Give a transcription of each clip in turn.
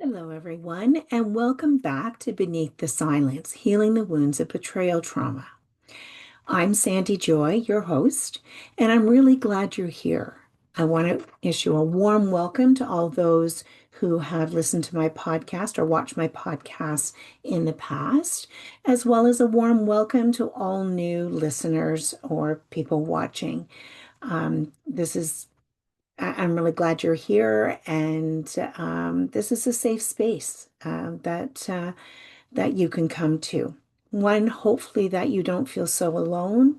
Hello, everyone, and welcome back to Beneath the Silence, Healing the Wounds of Betrayal Trauma. I'm Sandy Joy, your host, and I'm really glad you're here. I want to issue a warm welcome to all those who have listened to my podcast or watched my podcast in the past, as well as a warm welcome to all new listeners or people watching. This is I'm really glad you're here, and this is a safe space that you can come to. One, hopefully that you don't feel so alone,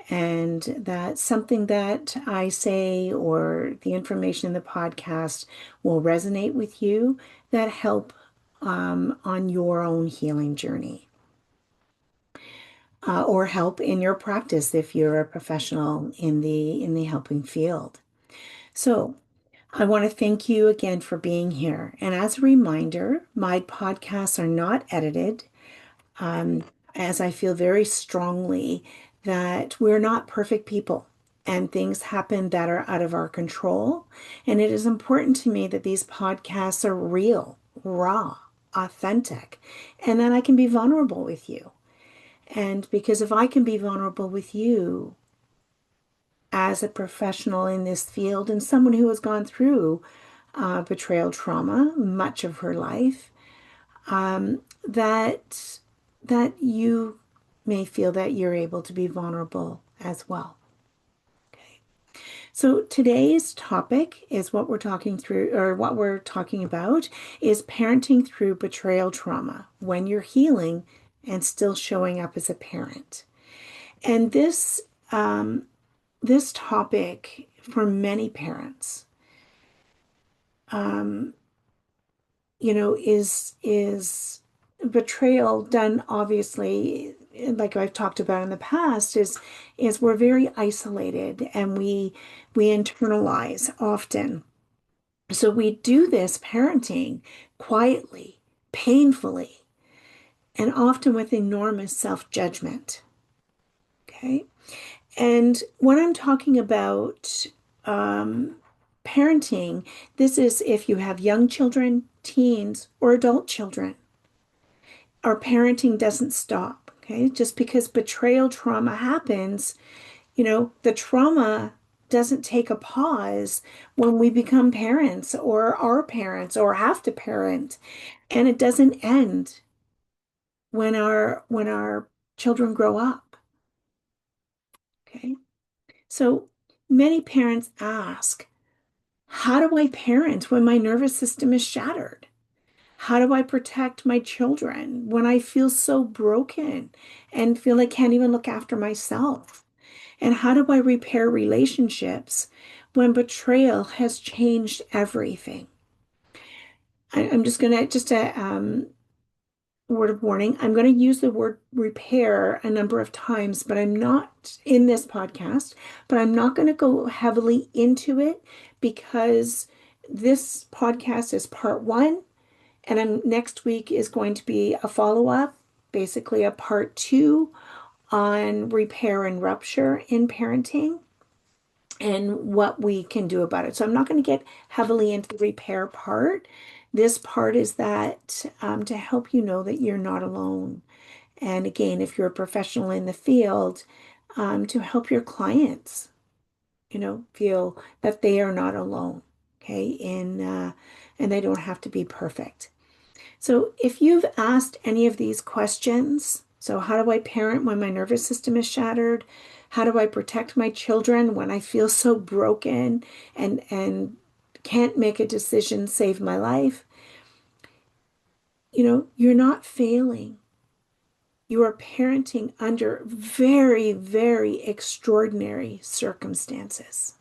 and that something that I say or the information in the podcast will resonate with you that help on your own healing journey. Or help in your practice if you're a professional in the helping field. So I want to thank you again for being here. And as a reminder, my podcasts are not edited, um, as I feel very strongly that we're not perfect people and things happen that are out of our control. And it is important to me that these podcasts are real, raw, authentic, and that I can be vulnerable with you. And because if I can be vulnerable with you as a professional in this field and someone who has gone through betrayal trauma much of her life, that you may feel that you're able to be vulnerable as well. Okay. So today's topic is what we're talking through, or what we're talking about is parenting through betrayal trauma when you're healing and still showing up as a parent. And this topic for many parents, um, is betrayal done obviously, like I've talked about in the past, is we're very isolated and we internalize often. So we do this parenting quietly, painfully, and often with enormous self-judgment. Okay. And when I'm talking about parenting, this is if you have young children, teens, or adult children. Our parenting doesn't stop, okay? Just because betrayal trauma happens, the trauma doesn't take a pause when we become parents or are parents or have to parent. And it doesn't end when our children grow up, okay? So many parents ask, how do I parent when my nervous system is shattered? How do I protect my children when I feel so broken and feel I can't even look after myself? And how do I repair relationships when betrayal has changed everything? I'm just going to, just a word of warning, I'm going to use the word repair a number of times, but I'm not in this podcast, but I'm not going to go heavily into it because this podcast is part one. And next week is going to be a follow-up, basically a part two on repair and rupture in parenting and what we can do about it. So I'm not going to get heavily into the repair part. This part is that to help you know that you're not alone. And again, if you're a professional in the field, to help your clients, feel that they are not alone. Okay. And they don't have to be perfect. So if you've asked any of these questions, so how do I parent when my nervous system is shattered? How do I protect my children when I feel so broken and can't make a decision save my life? You're not failing. You are parenting under very, very extraordinary circumstances,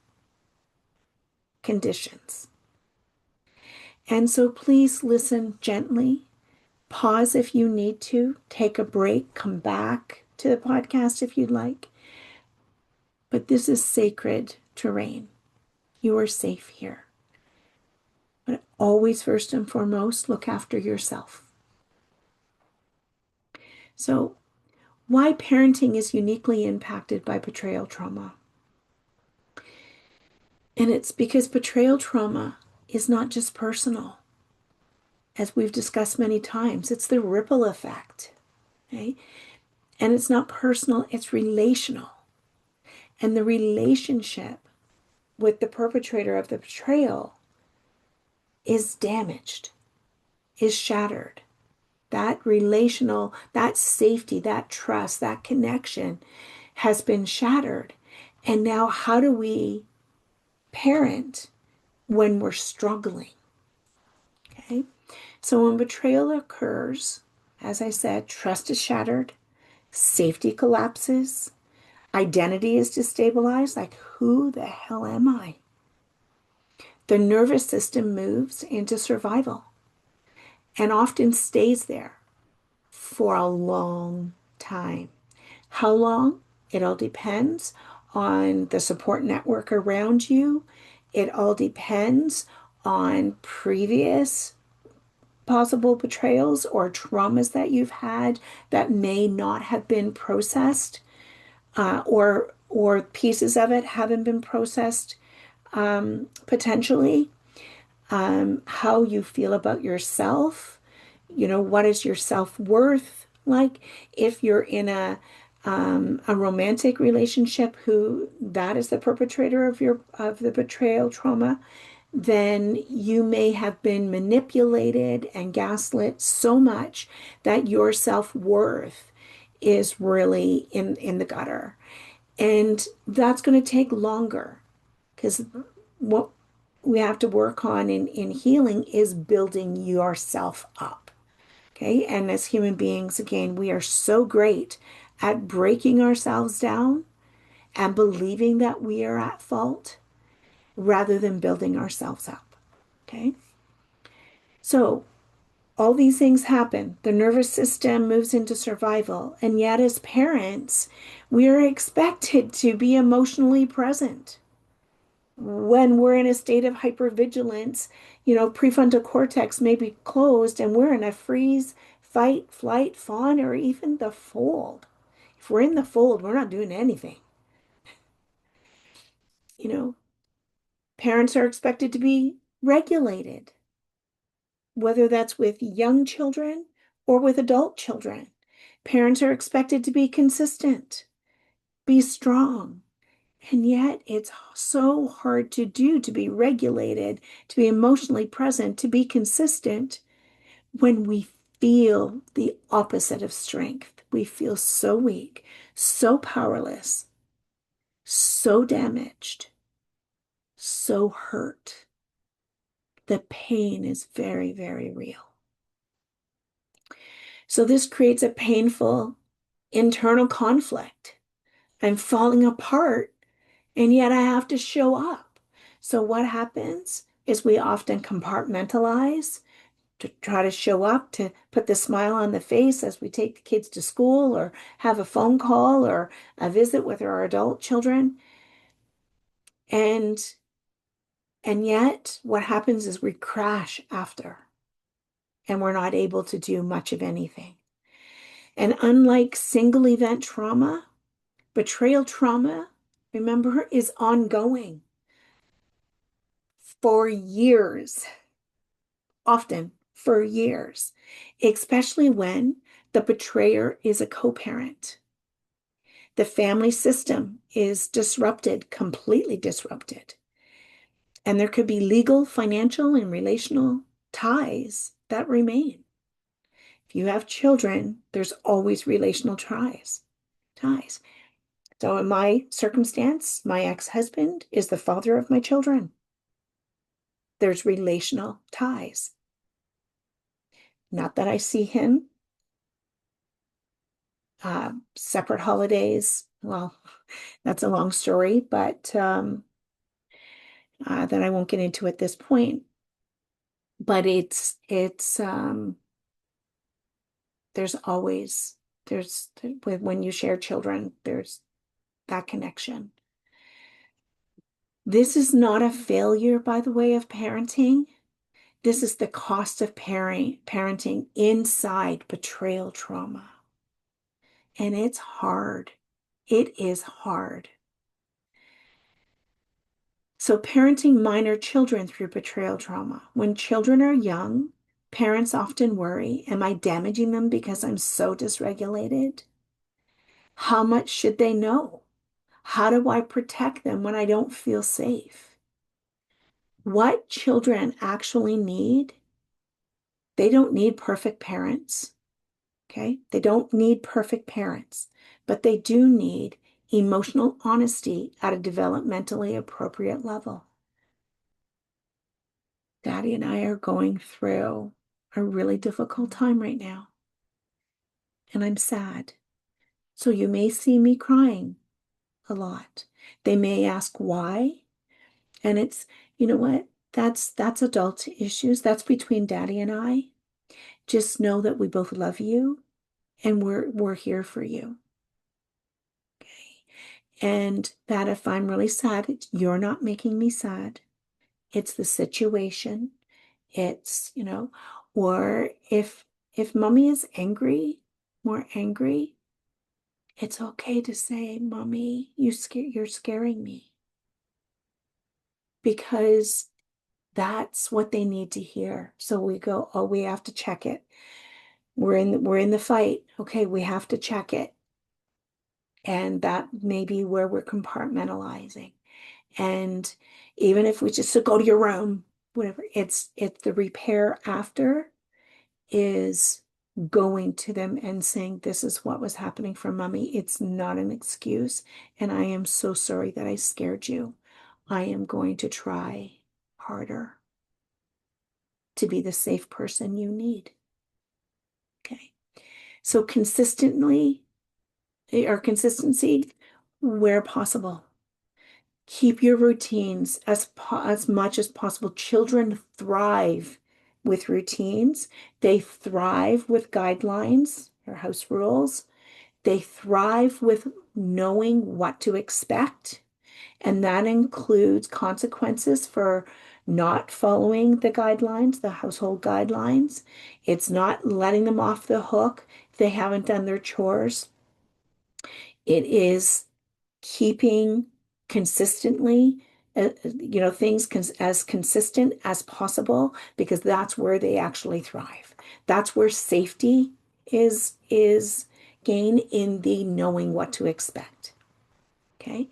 conditions. And so please listen gently. Pause if you need to, take a break, come back to the podcast if you'd like. But this is sacred terrain. You are safe here. But always, first and foremost, look after yourself. So, why parenting is uniquely impacted by betrayal trauma? And it's because betrayal trauma is not just personal. as we've discussed many times, it's the ripple effect. Okay? And it's not personal, it's relational. And the relationship with the perpetrator of the betrayal is damaged, is shattered. That relational, that safety, that trust, that connection has been shattered. And now, how do we parent when we're struggling? Okay. So, when betrayal occurs, as I said, trust is shattered, safety collapses, identity is destabilized. Like, who the hell am I? The nervous system moves into survival and often stays there for a long time. How long? It all depends on the support network around you. It all depends on previous possible betrayals or traumas that you've had that may not have been processed, or pieces of it haven't been processed, potentially. How you feel about yourself. What is your self-worth like? If you're in a romantic relationship who that is the perpetrator of the betrayal trauma, then you may have been manipulated and gaslit so much that your self-worth is really in the gutter. And that's going to take longer because what we have to work on in healing is building yourself up. Okay. And as human beings, again, we are so great at breaking ourselves down and believing that we are at fault rather than building ourselves up. Okay. So all these things happen. The nervous system moves into survival. And yet, as parents, we are expected to be emotionally present. When we're in a state of hypervigilance, prefrontal cortex may be closed and we're in a freeze, fight, flight, fawn, or even the fold. If we're in the fold, we're not doing anything. You know, Parents are expected to be regulated, whether that's with young children or with adult children. Parents are expected to be consistent, be strong. And yet it's so hard to do, to be regulated, to be emotionally present, to be consistent when we feel the opposite of strength. We feel so weak, so powerless, so damaged, so hurt. The pain is very, very real. So this creates a painful internal conflict. I'm falling apart, and yet I have to show up. So what happens is we often compartmentalize to try to show up, to put the smile on the face as we take the kids to school or have a phone call or a visit with our adult children. And yet what happens is we crash after and we're not able to do much of anything. And unlike single event trauma, betrayal trauma, remember, is ongoing for years, often for years, especially when the betrayer is a co-parent. The family system is disrupted, completely disrupted. And there could be legal, financial, and relational ties that remain. If you have children, there's always relational ties. So in my circumstance, my ex-husband is the father of my children. There's relational ties. Not that I see him. Separate holidays. Well, that's a long story, but that I won't get into at this point. But there's always, when you share children, there's that connection. This is not a failure, by the way, of parenting. This is the cost of parenting inside betrayal trauma. And it's hard. It is hard. So parenting minor children through betrayal trauma. When children are young, Parents often worry, am I damaging them because I'm so dysregulated? How much should they know? How do I protect them when I don't feel safe? What children actually need, they don't need perfect parents, okay? They don't need perfect parents, but they do need emotional honesty at a developmentally appropriate level. Daddy and I are going through a really difficult time right now, and I'm sad. So you may see me crying a lot. They may ask why, and it's, you know what? That's adult issues. That's between Daddy and I. Just know that we both love you and we're here for you. Okay. And that if I'm really sad, you're not making me sad. It's the situation. It's, or if mommy is angry, more angry, it's okay to say, Mommy, you're scaring me. Because that's what they need to hear. So we go, oh, we have to check it. We're in the fight. Okay, we have to check it. And that may be where we're compartmentalizing. And even if we just go to your room, whatever, it's the repair after is going to them and saying, this is what was happening for mommy. It's not an excuse. And I am so sorry that I scared you. I am going to try harder to be the safe person you need. Okay. So consistency where possible. Keep your routines as much as possible. Children thrive with routines. They thrive with guidelines or house rules. They thrive with knowing what to expect. And that includes consequences for not following the guidelines, the household guidelines. It's not letting them off the hook if they haven't done their chores. It is keeping consistently, things as consistent as possible because that's where they actually thrive. That's where safety is gain in the knowing what to expect. Okay.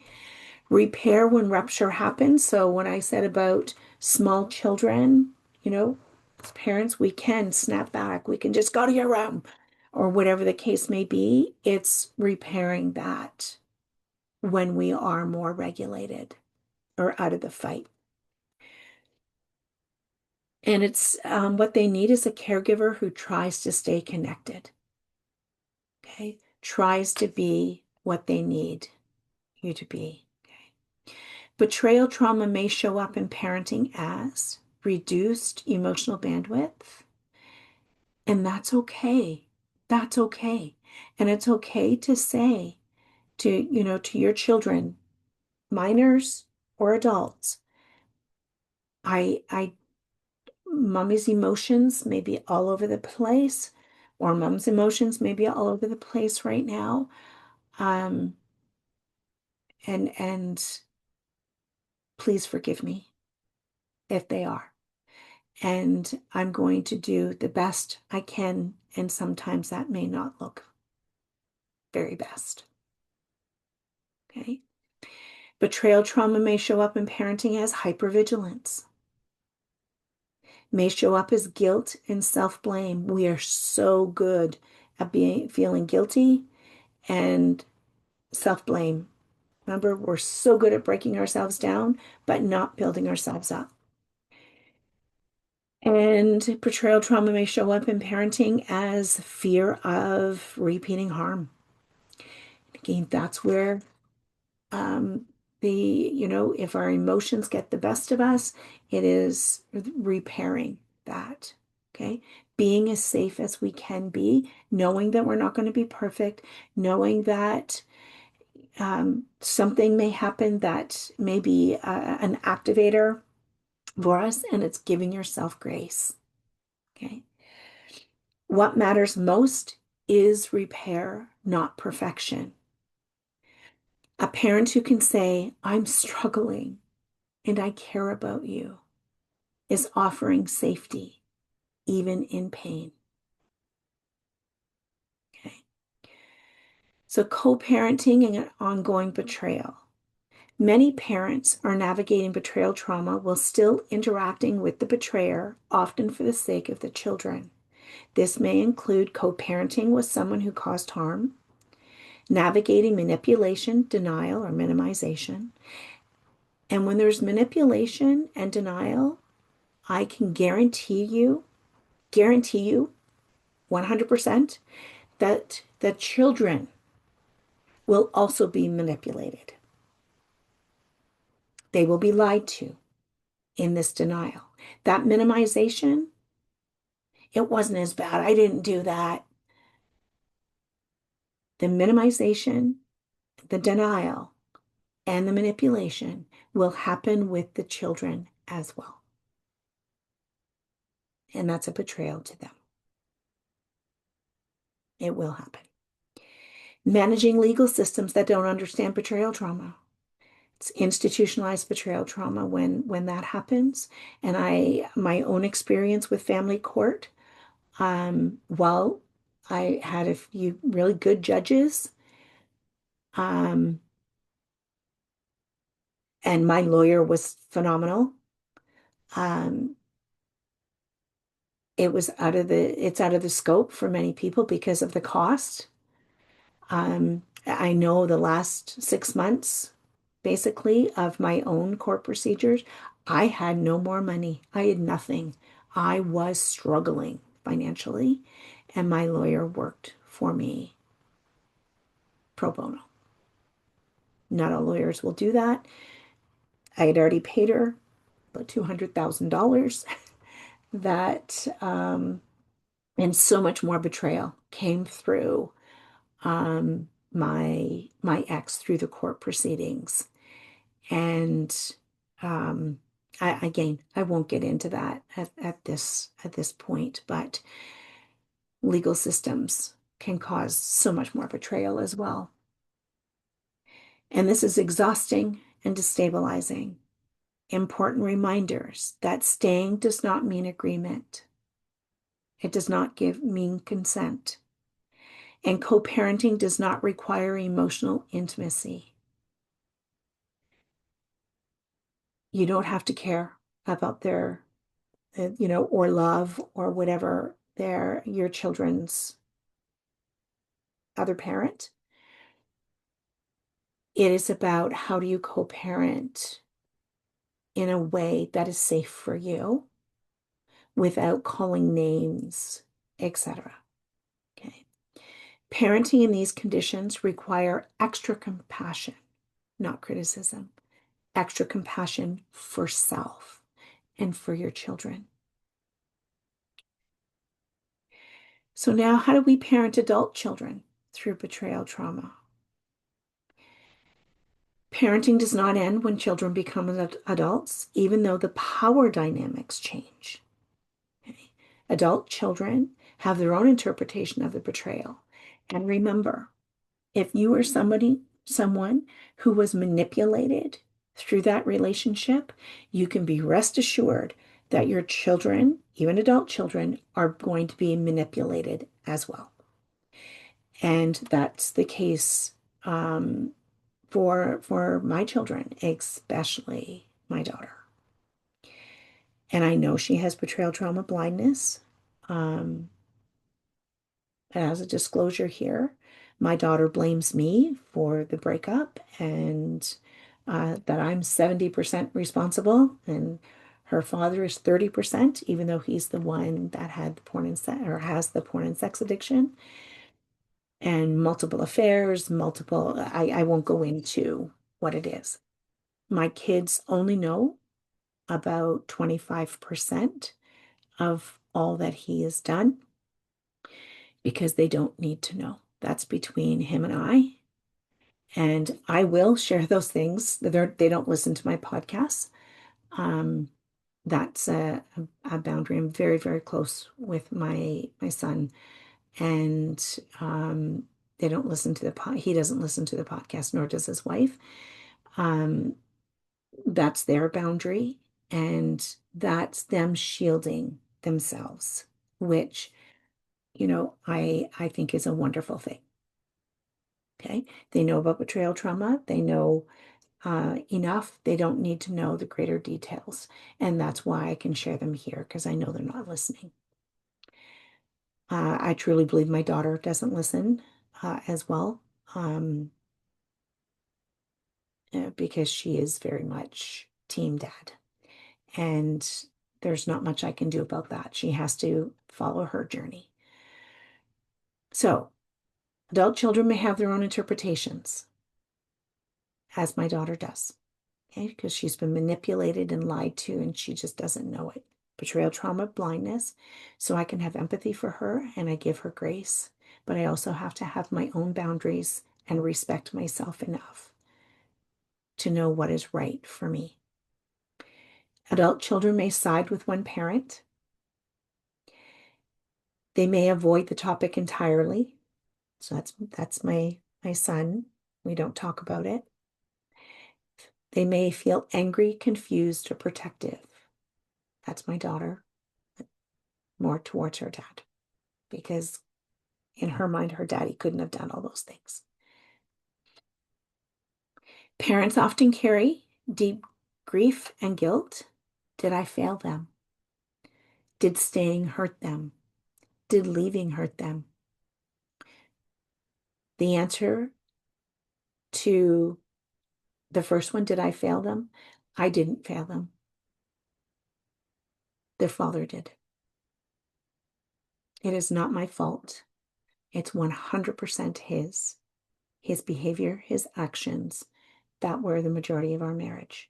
Repair when rupture happens. So when I said about small children, as parents, we can snap back. We can just go to your room or whatever the case may be. It's repairing that when we are more regulated or out of the fight. And it's what they need is a caregiver who tries to stay connected. Okay. Tries to be what they need you to be. Betrayal trauma may show up in parenting as reduced emotional bandwidth, and that's okay. That's okay. And it's okay to say to your children, minors or adults, I mommy's emotions may be all over the place, or mom's emotions may be all over the place right now. Um, and please forgive me if they are. And I'm going to do the best I can. And sometimes that may not look very best. Okay. Betrayal trauma may show up in parenting as hypervigilance, may show up as guilt and self-blame. We are so good at feeling guilty and self-blame. Remember, we're so good at breaking ourselves down, but not building ourselves up. And betrayal trauma may show up in parenting as fear of repeating harm. Again, that's where um, if our emotions get the best of us, it is repairing that. Okay. Being as safe as we can be, knowing that we're not going to be perfect, knowing that something may happen that may be an activator for us, and it's giving yourself grace. Okay. What matters most is repair, not perfection. A parent who can say, I'm struggling and I care about you is offering safety. even in pain. Okay. So co-parenting and ongoing betrayal. Many parents are navigating betrayal trauma while still interacting with the betrayer, often for the sake of the children. This may include co-parenting with someone who caused harm, navigating manipulation, denial, or minimization. And when there's manipulation and denial, I can guarantee you 100% that the children will also be manipulated. They will be lied to in this denial. That minimization, it wasn't as bad. I didn't do that. The minimization, the denial, and the manipulation will happen with the children as well. And that's a betrayal to them. It will happen. Managing legal systems that don't understand betrayal trauma. It's institutionalized betrayal trauma when that happens. And my own experience with family court, well, I had a few really good judges, um, and my lawyer was phenomenal. Um, it's out of the scope for many people because of the cost. I know the last 6 months, basically, of my own court procedures, I had no more money. I had nothing. I was struggling financially, and my lawyer worked for me pro bono. Not all lawyers will do that. I had already paid her about $200,000 that, and so much more betrayal came through my ex through the court proceedings. And um, I won't get into that at this point, but legal systems can cause so much more betrayal as well. And this is exhausting and destabilizing. Important reminders that staying does not mean agreement. It does not mean consent. And co-parenting does not require emotional intimacy. You don't have to care about their, or love or whatever your children's other parent. It is about how do you co-parent in a way that is safe for you without calling names, etc. Okay. Parenting in these conditions require extra compassion, not criticism, extra compassion for self and for your children. So now, how do we parent adult children through betrayal trauma? Parenting does not end when children become adults, even though the power dynamics change. Okay. Adult children have their own interpretation of the betrayal. And remember, if you are someone who was manipulated through that relationship, you can be rest assured that your children, even adult children, are going to be manipulated as well. And that's the case for my children, especially my daughter. And I know she has betrayal trauma blindness. Um, as a disclosure here, my daughter blames me for the breakup and that I'm 70% responsible, and her father is 30%, even though he's the one that had the porn and sex or has the porn and sex addiction and multiple affairs, I won't go into what it is. My kids only know about 25% of all that he has done because they don't need to know. That's between him and I. And I will share those things. They don't listen to my podcasts. Um, that's a boundary. I'm very, very close with my son, and they don't listen to he doesn't listen to the podcast, nor does his wife. Um, that's their boundary, and that's them shielding themselves. which, I think is a wonderful thing. Okay. They know about betrayal trauma. They know enough. They don't need to know the greater details. And that's why I can share them here because I know they're not listening. I truly believe my daughter doesn't listen as well because she is very much team dad. And there's not much I can do about that. She has to follow her journey. So, adult children may have their own interpretations, as my daughter does, okay, because she's been manipulated and lied to and she just doesn't know it. Betrayal trauma, blindness. So I can have empathy for her and I give her grace, but I also have to have my own boundaries and respect myself enough to know what is right for me. Adult children may side with one parent. They may avoid the topic entirely. So that's my son. We don't talk about it. They may feel angry, confused, or protective. That's my daughter, more towards her dad, because in her mind, her daddy couldn't have done all those things. Parents often carry deep grief and guilt. Did I fail them? Did staying hurt them? Did leaving hurt them? The answer to the first one, did I fail them? I didn't fail them. Their father did. It is not my fault. It's 100% his behavior, his actions that were the majority of our marriage.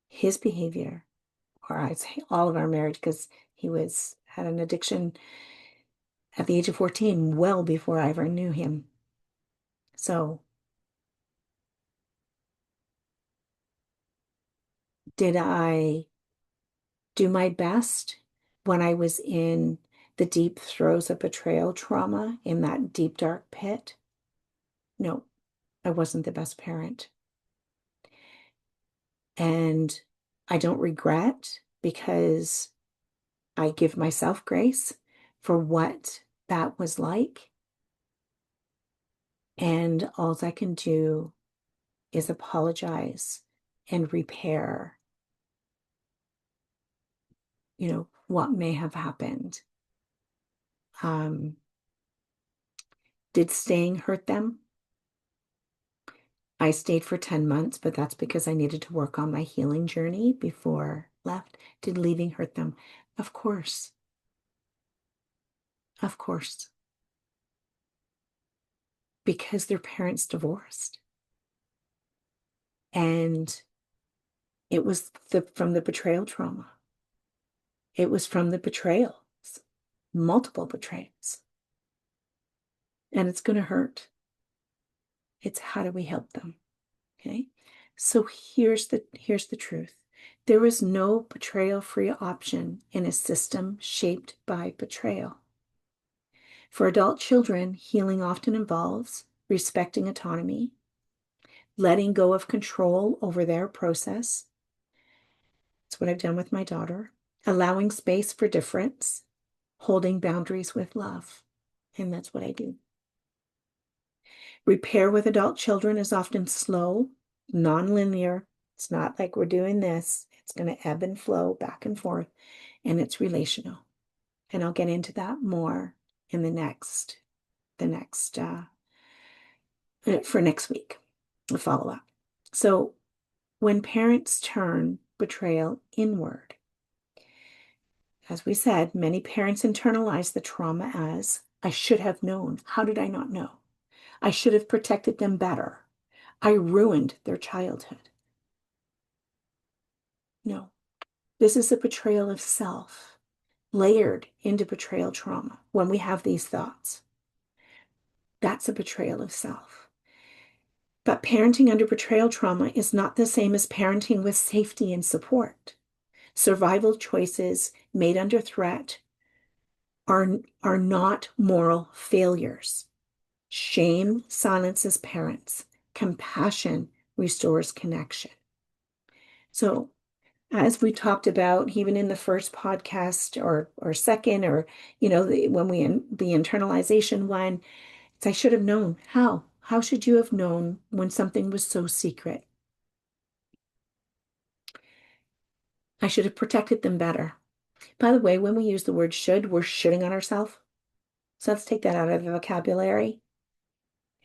His behavior, or I'd say all of our marriage, because he had an addiction at the age of 14, well before I ever knew him. So did I do my best when I was in the deep throes of betrayal trauma in that deep, dark pit? No, I wasn't the best parent. And I don't regret because I give myself grace for what that was like. And all I can do is apologize and repair, what may have happened. Did staying hurt them? I stayed for 10 months, but that's because I needed to work on my healing journey before left. Did leaving hurt them? Of course. Of course. Because their parents divorced. And it was from the betrayal trauma. It was from the betrayals, multiple betrayals. And it's going to hurt. It's how do we help them? Okay. So here's the truth. There is no betrayal-free option in a system shaped by betrayal. For adult children, healing often involves respecting autonomy, letting go of control over their process. That's what I've done with my daughter. Allowing space for difference, holding boundaries with love. And that's what I do. Repair with adult children is often slow, non-linear. It's not like we're doing this. It's going to ebb and flow back and forth, and it's relational. And I'll get into that more in the next for next week, the follow-up. So when parents turn betrayal inward, as we said, many parents internalize the trauma as, I should have known. How did I not know? I should have protected them better. I ruined their childhood. No, this is a betrayal of self, layered into betrayal trauma. When we have these thoughts, that's a betrayal of self. But parenting under betrayal trauma is not the same as parenting with safety and support. Survival choices made under threat are not moral failures. Shame silences parents. Compassion restores connection. So as we talked about, even in the first podcast or second, or when the internalization one, it's I should have known. How? How should you have known when something was so secret? I should have protected them better. By the way, when we use the word should, we're shooting on ourselves. So let's take that out of the vocabulary.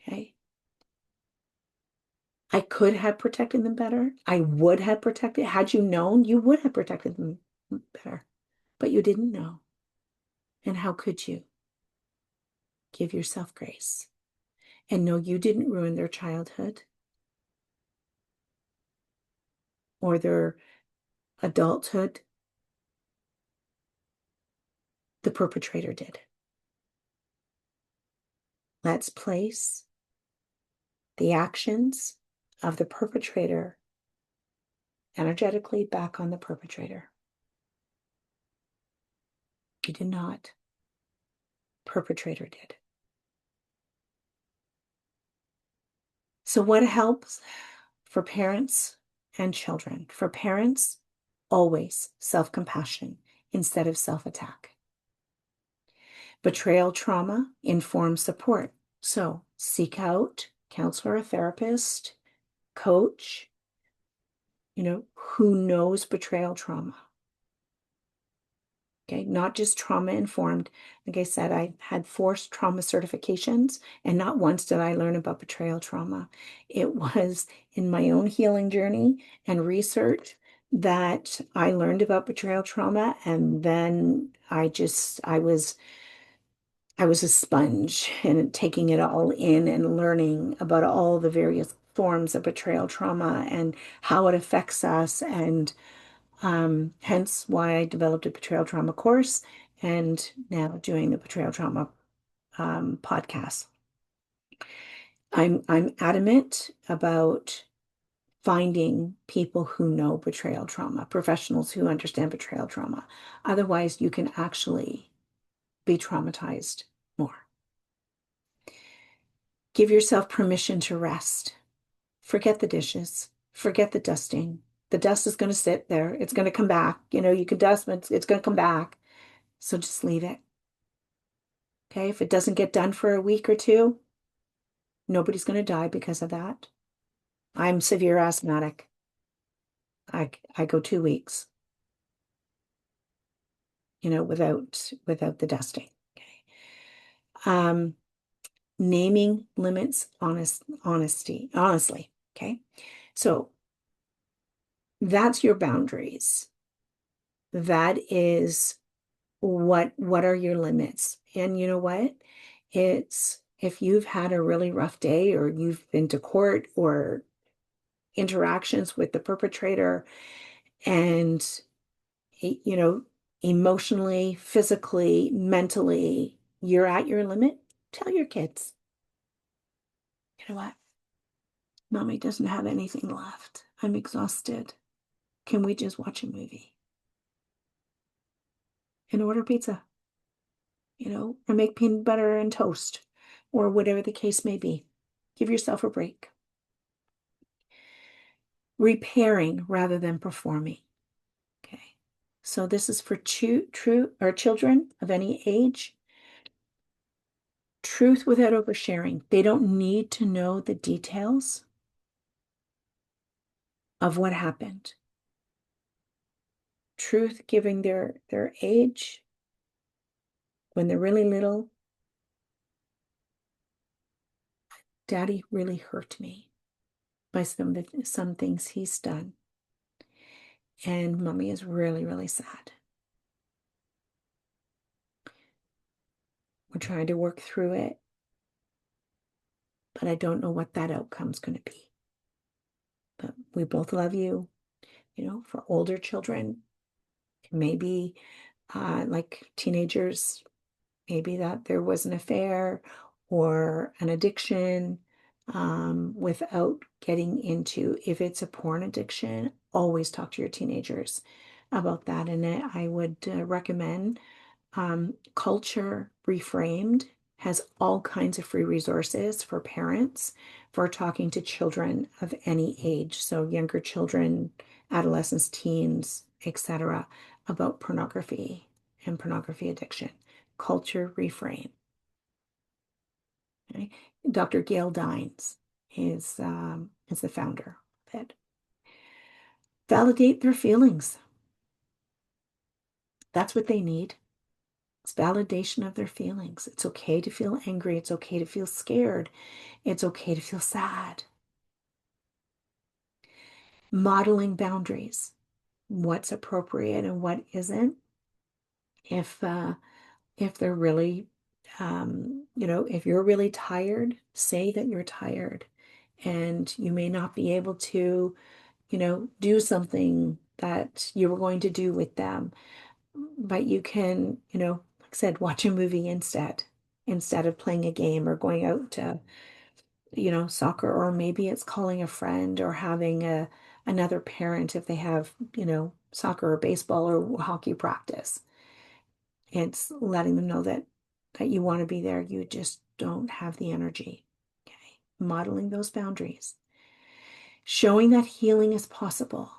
Okay. I could have protected them better. I would have protected. Had you known, you would have protected them better. But you didn't know. And how could you? Give yourself grace. And no, you didn't ruin their childhood or their adulthood. The perpetrator did. Let's place the actions of the perpetrator energetically back on the perpetrator. You did not. Perpetrator did. So what helps for parents and children? For parents, always self-compassion instead of self-attack. Betrayal trauma informs support. So seek out counselor or therapist, coach, who knows betrayal trauma. Okay, not just trauma informed. Like I said, I had 4 trauma certifications, and not once did I learn about betrayal trauma. It was in my own healing journey and research that I learned about betrayal trauma, and then I was a sponge and taking it all in and learning about all the various forms of betrayal trauma and how it affects us, and hence why I developed a betrayal trauma course and now doing the betrayal trauma podcast. I'm adamant about finding people who know betrayal trauma, professionals who understand betrayal trauma. Otherwise, you can actually be traumatized more. Give yourself permission to rest. Forget the dishes. Forget the dusting. The dust is going to sit there. It's going to come back. You could dust, but it's going to come back. So just leave it. Okay. If it doesn't get done for a week or two, nobody's going to die because of that. I'm severe asthmatic. I go 2 weeks, without the dusting. Okay. Um, naming limits, honestly. Okay. So that's your boundaries. That is what are your limits? And you know what? It's if you've had a really rough day or you've been to court or interactions with the perpetrator and emotionally, physically, mentally, you're at your limit, tell your kids, you know what? Mommy doesn't have anything left. I'm exhausted. Can we just watch a movie and order pizza? Or make peanut butter and toast, or whatever the case may be. Give yourself a break. Repairing rather than performing. Okay. So this is for true or children of any age. Truth without oversharing. They don't need to know the details of what happened. Truth giving their age when they're really little. Daddy really hurt me by some things he's done. And mommy is really, really sad. We're trying to work through it, but I don't know what that outcome's going to be. But we both love you. For older children, maybe like teenagers, maybe that there was an affair or an addiction, without getting into, if it's a porn addiction, always talk to your teenagers about that. And I would recommend Culture Reframed has all kinds of free resources for parents for talking to children of any age. So younger children adolescents, teens, etc., about pornography and pornography addiction. Culture reframe. Okay? Dr. Gail Dines is the founder of it. Validate their feelings. That's what they need. It's validation of their feelings. It's okay to feel angry. It's okay to feel scared. It's okay to feel sad. Modeling boundaries. What's appropriate and what isn't. If they're really, if you're really tired, say that you're tired, and you may not be able to, do something that you were going to do with them, but you can, like I said, watch a movie instead of playing a game or going out to, soccer, or maybe it's calling a friend or having another parent if they have, soccer or baseball or hockey practice. It's letting them know that you want to be there. You just don't have the energy. Okay. Modeling those boundaries. Showing that healing is possible,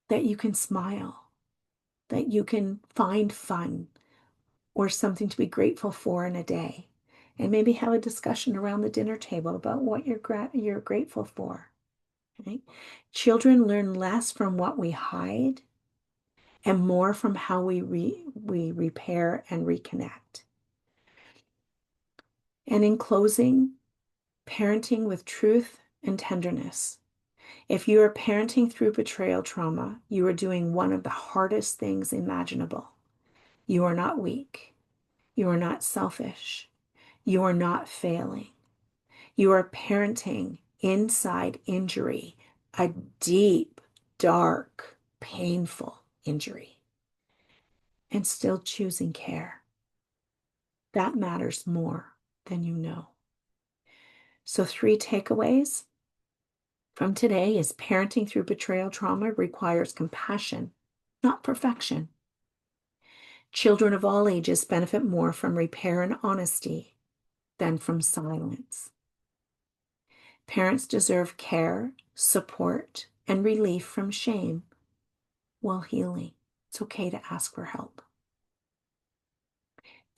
that you can smile, that you can find fun or something to be grateful for in a day. And maybe have a discussion around the dinner table about what you're grateful for. Okay? Children learn less from what we hide and more from how we repair and reconnect. And in closing, parenting with truth and tenderness. If you are parenting through betrayal trauma, you are doing one of the hardest things imaginable. You are not weak. You are not selfish. You are not failing. You are parenting inside injury, a deep, dark, painful injury, and still choosing care. That matters more than you know. So, 3 takeaways from today is parenting through betrayal trauma requires compassion, not perfection. Children of all ages benefit more from repair and honesty than from silence. Parents deserve care, support, and relief from shame while healing. It's okay to ask for help.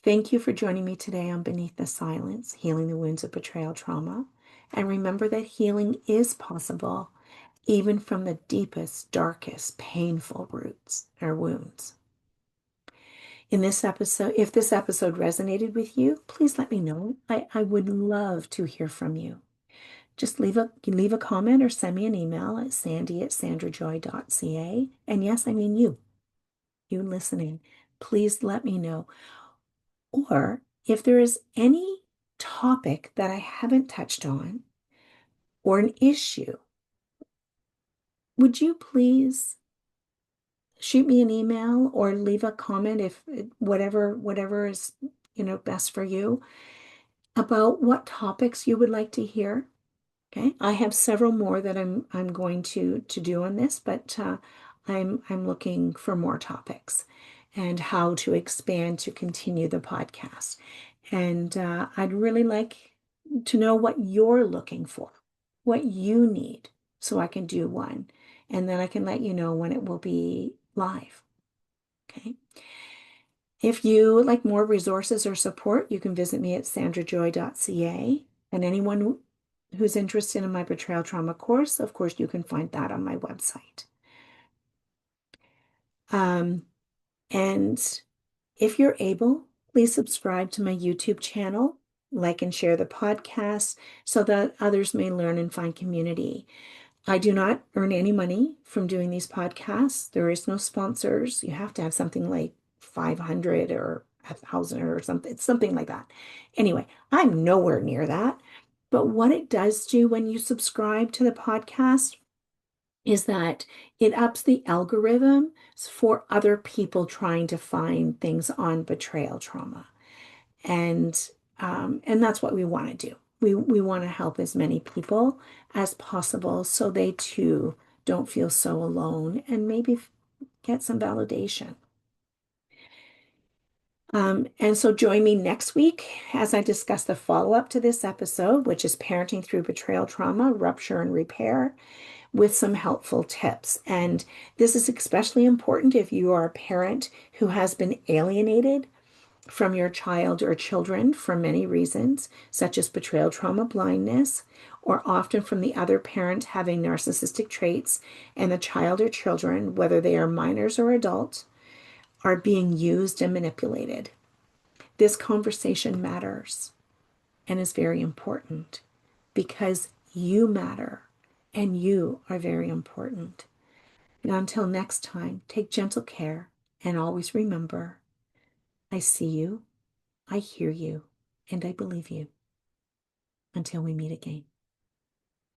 Thank you for joining me today on Beneath the Silence, Healing the Wounds of Betrayal Trauma. And remember that healing is possible even from the deepest, darkest, painful roots or wounds. In this episode, if this episode resonated with you, please let me know. I would love to hear from you. Just leave a comment or send me an email at sandy@sandrajoy.ca. And yes, I mean you listening. Please let me know. Or if there is any topic that I haven't touched on or an issue, would you please shoot me an email or leave a comment if whatever is, best for you about what topics you would like to hear. Okay, I have several more that I'm going to do on this, but I'm looking for more topics and how to expand to continue the podcast. And I'd really like to know what you're looking for, what you need, so I can do one, and then I can let you know when it will be live. Okay. If you would like more resources or support, you can visit me at sandrajoy.ca. And anyone who's interested in my betrayal trauma course, of course, you can find that on my website. And if you're able, please subscribe to my YouTube channel, like and share the podcast so that others may learn and find community. I do not earn any money from doing these podcasts. There is no sponsors. You have to have something like 500 or 1,000 or something. It's something like that. Anyway, I'm nowhere near that. But what it does do when you subscribe to the podcast is that it ups the algorithm for other people trying to find things on betrayal trauma. And that's what we want to do. We want to help as many people as possible so they too don't feel so alone and maybe get some validation. And so join me next week as I discuss the follow-up to this episode, which is parenting through betrayal trauma, rupture and repair, with some helpful tips. And this is especially important if you are a parent who has been alienated from your child or children for many reasons, such as betrayal, trauma, blindness, or often from the other parent having narcissistic traits, and the child or children, whether they are minors or adults, are being used and manipulated. This conversation matters and is very important because you matter and you are very important. And until next time, take gentle care and always remember, I see you, I hear you, and I believe you. Until we meet again.